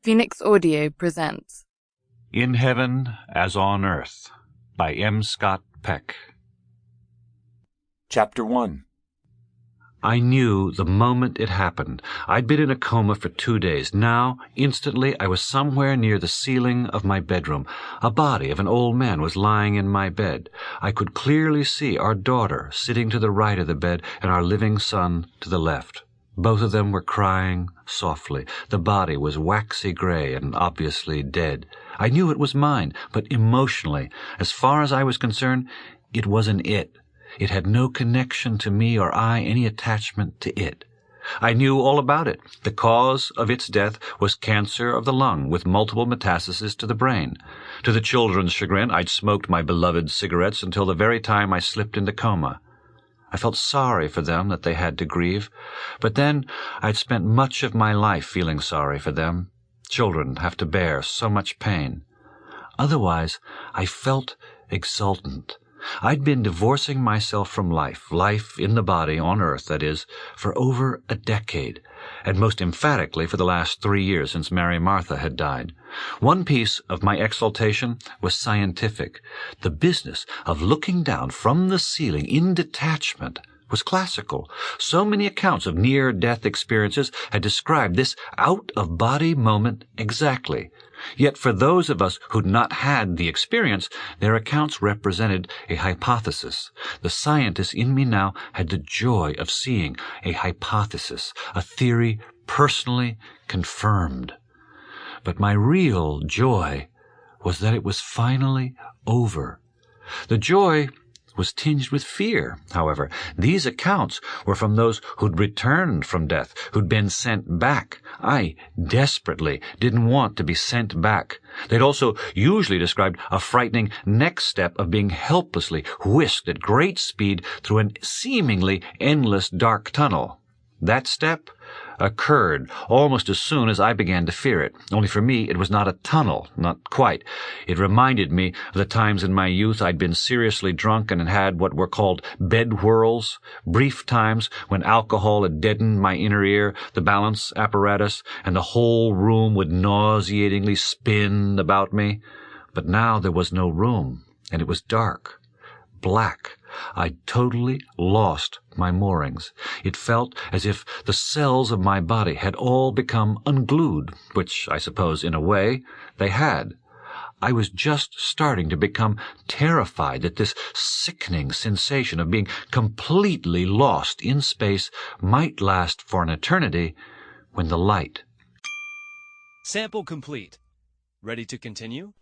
Phoenix Audio presents In Heaven as on Earth by M. Scott Peck. Chapter 1. I knew the moment it happened. I'd been in a coma for 2 days. Now, instantly, I was somewhere near the ceiling of my bedroom. A body of an old man was lying in my bed. I could clearly see our daughter sitting to the right of the bed and our living son to the left. Both of them were crying softly. The body was waxy gray and obviously dead. I knew it was mine, but emotionally, as far as I was concerned, it wasn't it. It had no connection to me or I any attachment to it. I knew all about it. The cause of its death was cancer of the lung with multiple metastases to the brain. To the children's chagrin, I'd smoked my beloved cigarettes until the very time I slipped into coma. I felt sorry for them that they had to grieve, but then I'd spent much of my life feeling sorry for them. Children have to bear so much pain. Otherwise, I felt exultant. I'd been divorcing myself from life in the body, on earth, that is, for over a decade, and most emphatically for the last 3 years since Mary Martha had died. One piece of my exaltation was scientific. The business of looking down from the ceiling in detachment was classical. So many accounts of near-death experiences had described this out-of-body moment exactly. Yet for those of us who'd not had the experience, their accounts represented a hypothesis. The scientist in me now had the joy of seeing a hypothesis, a theory personally confirmed. But my real joy was that it was finally over. The joy was tinged with fear, however. These accounts were from those who'd returned from death, who'd been sent back. I desperately didn't want to be sent back. They'd also usually described a frightening next step of being helplessly whisked at great speed through a seemingly endless dark tunnel. That step occurred almost as soon as I began to fear it. Only for me, it was not a tunnel, not quite. It reminded me of the times in my youth I'd been seriously drunk and had had what were called bed whirls, brief times when alcohol had deadened my inner ear, the balance apparatus, and the whole room would nauseatingly spin about me. But now there was no room, and it was dark, black. I'd totally lost my moorings. It felt as if the cells of my body had all become unglued, which I suppose, in a way, they had. I was just starting to become terrified that this sickening sensation of being completely lost in space might last for an eternity, when the light. Sample complete. Ready to continue?